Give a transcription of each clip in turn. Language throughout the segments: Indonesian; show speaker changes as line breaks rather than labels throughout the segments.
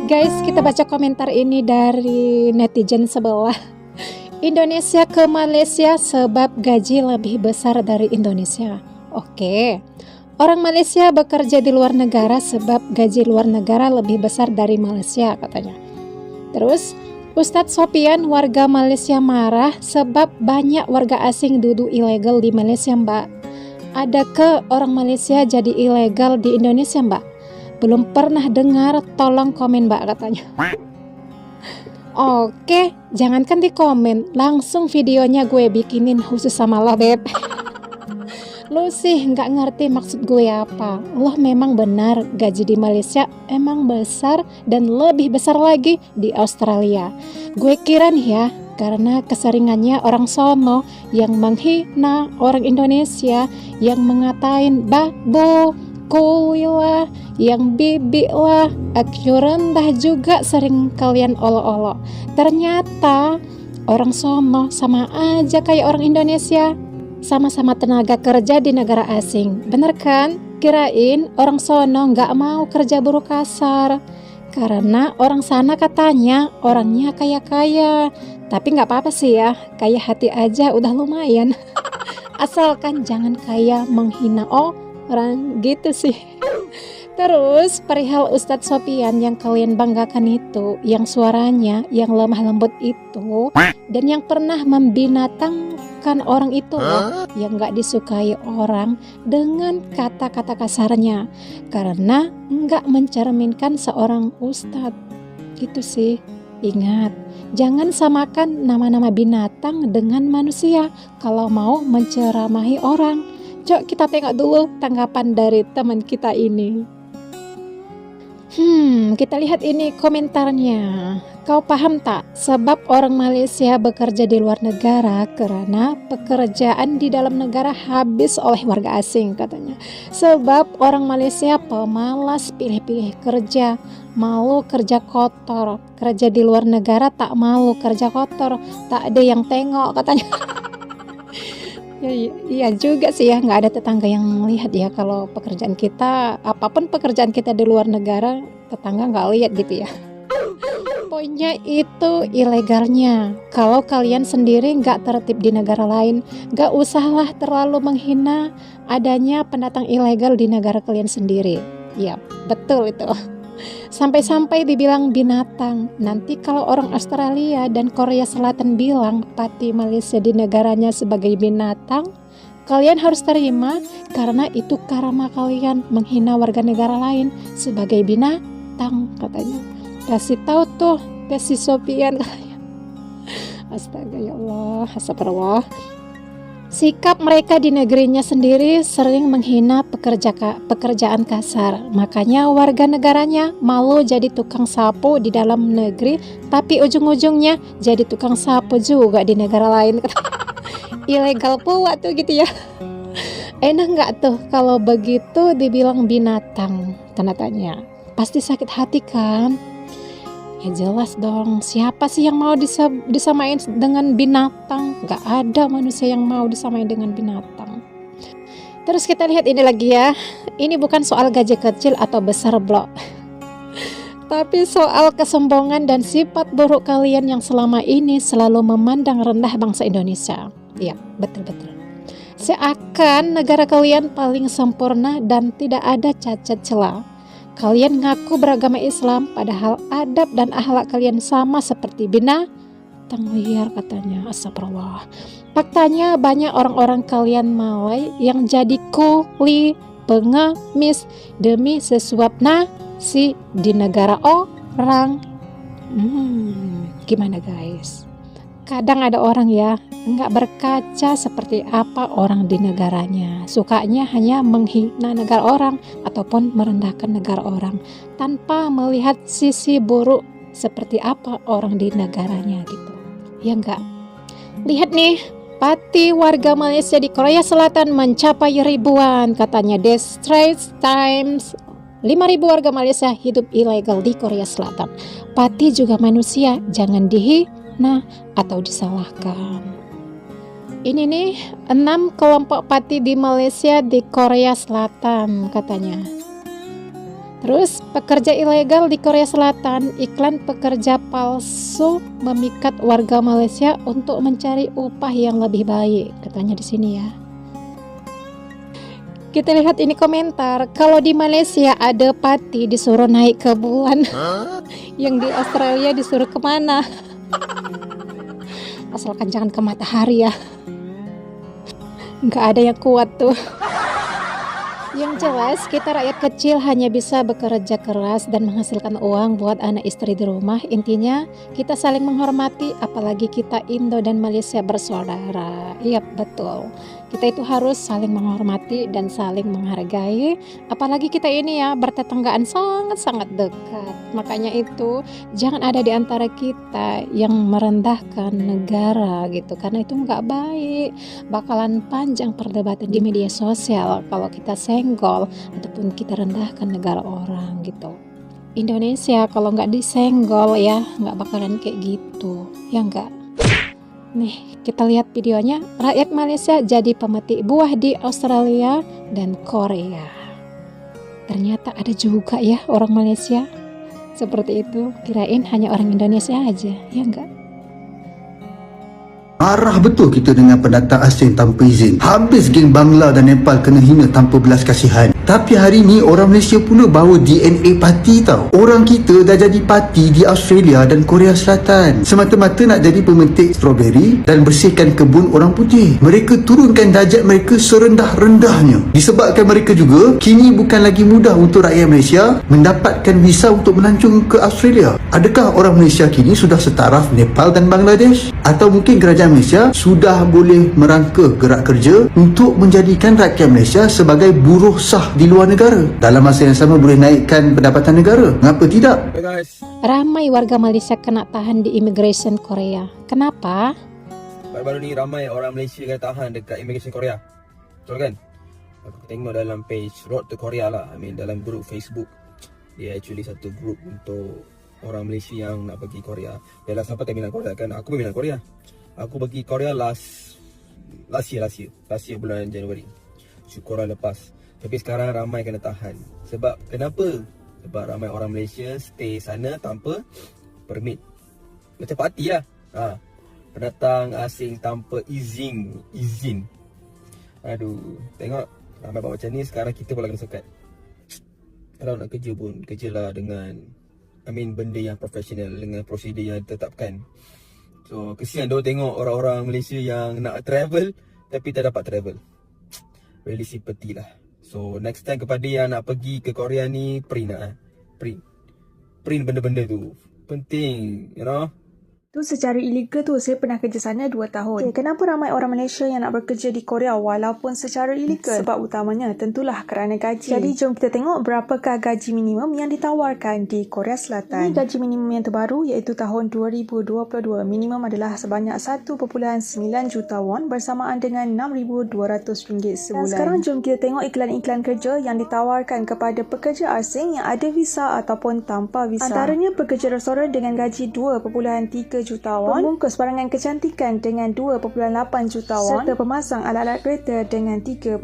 Guys, kita baca komentar ini dari netizen sebelah. Indonesia ke Malaysia sebab gaji lebih besar dari Indonesia. Oke. Orang Malaysia bekerja di luar negara sebab gaji luar negara lebih besar dari Malaysia, katanya. Terus, Ustadz Sopian, warga Malaysia marah sebab banyak warga asing duduk ilegal di Malaysia, Mbak. Ada ke orang Malaysia jadi ilegal di Indonesia, Mbak? Belum pernah dengar, tolong komen, Mbak, katanya. Oke, jangankan di komen, langsung videonya gue bikinin khusus sama lo, Beb. Lo sih nggak ngerti maksud gue apa. Lo memang benar gaji di Malaysia emang besar dan lebih besar lagi di Australia. Gue kira nih ya, karena keseringannya orang sono yang menghina orang Indonesia, yang mengatain babo, kuy lah, yang bibi lah, IQ rendah juga sering kalian olo-olo. Ternyata orang sono sama aja kayak orang Indonesia, sama-sama tenaga kerja di negara asing. Bener kan? Kirain orang sono nggak mau kerja buruh kasar karena orang sana katanya orangnya kaya-kaya. Tapi nggak apa-apa sih ya, kaya hati aja udah lumayan. Asalkan jangan kaya menghina orang gitu sih. Terus perihal Ustadz Sopian yang kalian banggakan itu, yang suaranya yang lemah lembut itu, dan yang pernah membinatangkan orang itu loh, yang gak disukai orang dengan kata-kata kasarnya, karena gak mencerminkan seorang Ustadz. Gitu sih. Ingat, jangan samakan nama-nama binatang dengan manusia kalau mau menceramahi orang. Coba kita tengok dulu tanggapan dari teman kita ini. Kita lihat ini komentarnya. Kau paham tak sebab orang Malaysia bekerja di luar negara karena pekerjaan di dalam negara habis oleh warga asing, katanya. Sebab orang Malaysia pemalas pilih-pilih kerja, malu kerja kotor. Kerja di luar negara tak malu kerja kotor, tak ada yang tengok, katanya. Iya juga sih ya, nggak ada tetangga yang melihat ya kalau pekerjaan kita, apapun pekerjaan kita di luar negara, tetangga nggak lihat gitu ya. Poinnya itu ilegalnya. Kalau kalian sendiri nggak tertib di negara lain, nggak usahlah terlalu menghina adanya pendatang ilegal di negara kalian sendiri. Ya betul itu. Sampai-sampai dibilang binatang. Nanti kalau orang Australia dan Korea Selatan bilang pati Malaysia di negaranya sebagai binatang, kalian harus terima karena itu karma kalian menghina warga negara lain sebagai binatang, katanya. Kasih tahu tuh ke si Sopian, katanya. Astaga ya Allah, astagfirullah. Sikap mereka di negerinya sendiri sering menghina pekerjaan kasar. Makanya warga negaranya malu jadi tukang sapu di dalam negeri, tapi ujung-ujungnya jadi tukang sapu juga di negara lain. Ilegal pula tuh gitu ya. Enak nggak tuh kalau begitu dibilang binatang? Tanda tanya. Pasti sakit hati kan? Ya jelas dong, siapa sih yang mau disamain dengan binatang? Gak ada manusia yang mau disamain dengan binatang. Terus kita lihat ini lagi ya. Ini bukan soal gaji kecil atau besar blok, tapi soal kesombongan dan sifat buruk kalian yang selama ini selalu memandang rendah bangsa Indonesia. Iya, betul-betul. Seakan negara kalian paling sempurna dan tidak ada cacat celah. Kalian ngaku beragama Islam, padahal adab dan akhlak kalian sama seperti binatang liar, katanya. Astagfirullah. Faktanya banyak orang-orang kalian Malay yang jadi kuli pengemis demi sesuap nasi di negara orang. Gimana guys? Kadang ada orang ya nggak berkaca seperti apa orang di negaranya. Sukanya hanya menghina negara orang ataupun merendahkan negara orang tanpa melihat sisi buruk seperti apa orang di negaranya gitu. Ya enggak? Lihat nih, pati warga Malaysia di Korea Selatan mencapai ribuan, katanya The Straits Times. 5.000 warga Malaysia hidup ilegal di Korea Selatan. Pati juga manusia, jangan dihina atau disalahkan. Ini nih 6 kelompok pati di Malaysia di Korea Selatan, katanya. Terus pekerja ilegal di Korea Selatan, iklan pekerja palsu memikat warga Malaysia untuk mencari upah yang lebih baik, katanya di sini ya. Kita lihat ini komentar, kalau di Malaysia ada pati disuruh naik ke bulan, yang di Australia disuruh kemana? Asalkan jangan ke matahari ya. Nggak ada yang kuat tuh. Yang jelas kita rakyat kecil hanya bisa bekerja keras dan menghasilkan uang buat anak istri di rumah. Intinya kita saling menghormati, apalagi kita Indo dan Malaysia bersaudara. Iya betul, kita itu harus saling menghormati dan saling menghargai. Apalagi kita ini ya bertetanggaan sangat-sangat dekat. Makanya itu jangan ada di antara kita yang merendahkan negara gitu, karena itu nggak baik. Bakalan panjang perdebatan di media sosial kalau kita senggol ataupun kita rendahkan negara orang gitu. Indonesia kalau nggak disenggol ya nggak bakalan kayak gitu, ya nggak? Nih kita lihat videonya, rakyat Malaysia jadi pemetik buah di Australia dan Korea. Ternyata ada juga ya orang Malaysia seperti itu, kirain hanya orang Indonesia aja, ya enggak?
Marah betul kita dengan pendatang asing tanpa izin. Habis geng Bangla dan Nepal kena hina tanpa belas kasihan. Tapi hari ni orang Malaysia pula bawa DNA parti tau. Orang kita dah jadi parti di Australia dan Korea Selatan, semata-mata nak jadi pemetik strawberry dan bersihkan kebun orang putih. Mereka turunkan darjat mereka serendah-rendahnya. Disebabkan mereka juga kini bukan lagi mudah untuk rakyat Malaysia mendapatkan visa untuk melancong ke Australia. Adakah orang Malaysia kini sudah setaraf Nepal dan Bangladesh? Atau mungkin kerajaan Malaysia sudah boleh merangka gerak kerja untuk menjadikan rakyat Malaysia sebagai buruh sah di luar negara, dalam masa yang sama boleh naikkan pendapatan negara? Mengapa tidak?
Hey guys,
Ramai warga Malaysia kena tahan di immigration Korea. Kenapa?
baru-baru ni ramai orang Malaysia kena tahan dekat immigration Korea. Betul kan? Aku tengok dalam page Road to Korea lah, dalam grup Facebook. Dia actually satu grup untuk orang Malaysia yang nak pergi Korea. Dia lah siapa tak minat Korea kan? Aku pun minat Korea. Aku pergi Korea last year bulan Januari. Syukurlah lepas. Tapi sekarang ramai kena tahan. Sebab kenapa? Sebab ramai orang Malaysia stay sana tanpa permit. Macam parti lah. Pendatang asing tanpa izin. Aduh, tengok ramai buat macam ni. Sekarang kita pula kena sekat. Kalau nak kerja pun kerjalah dengan benda yang profesional, dengan prosedur yang ditetapkan. So kesian dia tengok orang-orang Malaysia yang nak travel tapi tak dapat travel. Really sympathy lah. So next time kepada yang nak pergi ke Korea ni, print benda-benda tu. Penting, you know.
Tu secara ilegal tu saya pernah kerja sana 2 tahun. Kenapa ramai orang Malaysia yang nak bekerja di Korea walaupun secara ilegal? Sebab utamanya tentulah kerana gaji. Jadi jom kita tengok berapakah gaji minimum yang ditawarkan di Korea Selatan. Ini gaji minimum yang terbaru iaitu tahun 2022. Minimum adalah sebanyak 1.9 juta won bersamaan dengan RM6,200 sebulan. Dan sekarang jom kita tengok iklan-iklan kerja yang ditawarkan kepada pekerja asing yang ada visa ataupun tanpa visa. Antaranya pekerja restoran dengan gaji 2.3 juta won, pembungkus barangan kecantikan dengan 2.8 juta won, serta pemasang alat-alat kereta dengan 3.4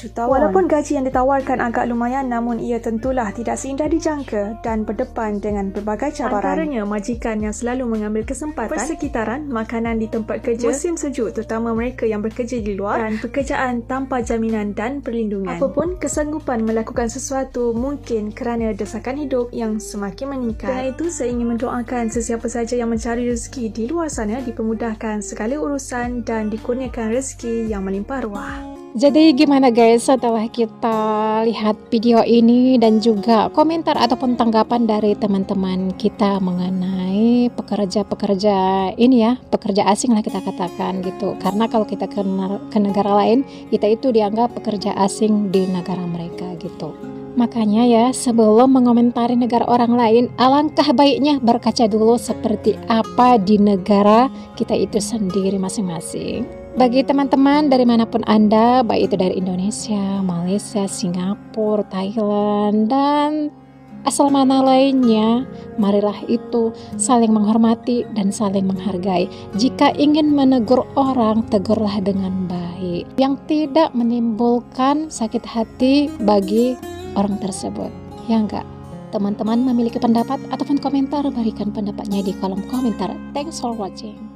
juta won. Walaupun gaji yang ditawarkan agak lumayan, namun ia tentulah tidak seindah dijangka dan berdepan dengan berbagai cabaran. Antaranya majikan yang selalu mengambil kesempatan, persekitaran, makanan di tempat kerja, musim sejuk terutama mereka yang bekerja di luar, dan pekerjaan tanpa jaminan dan perlindungan. Apapun kesanggupan melakukan sesuatu mungkin kerana desakan hidup yang semakin meningkat. Kerana itu saya ingin mendoakan sesiapa saja yang mencari rezeki di luar sana dipermudahkan segala urusan dan dikurniakan rezeki yang melimpah ruah.
Jadi gimana guys setelah kita lihat video ini dan juga komentar ataupun tanggapan dari teman-teman kita mengenai pekerja-pekerja ini ya, pekerja asing lah kita katakan gitu. Karena kalau kita ke negara lain, kita itu dianggap pekerja asing di negara mereka gitu. Makanya ya, sebelum mengomentari negara orang lain, alangkah baiknya berkaca dulu seperti apa di negara kita itu sendiri masing-masing. Bagi teman-teman dari manapun Anda, baik itu dari Indonesia, Malaysia, Singapura, Thailand, dan asal mana lainnya, marilah itu saling menghormati dan saling menghargai. Jika ingin menegur orang, tegurlah dengan baik, yang tidak menimbulkan sakit hati bagi orang tersebut. Ya enggak? Teman-teman memiliki pendapat ataupun komentar, berikan pendapatnya di kolom komentar. Thanks for watching.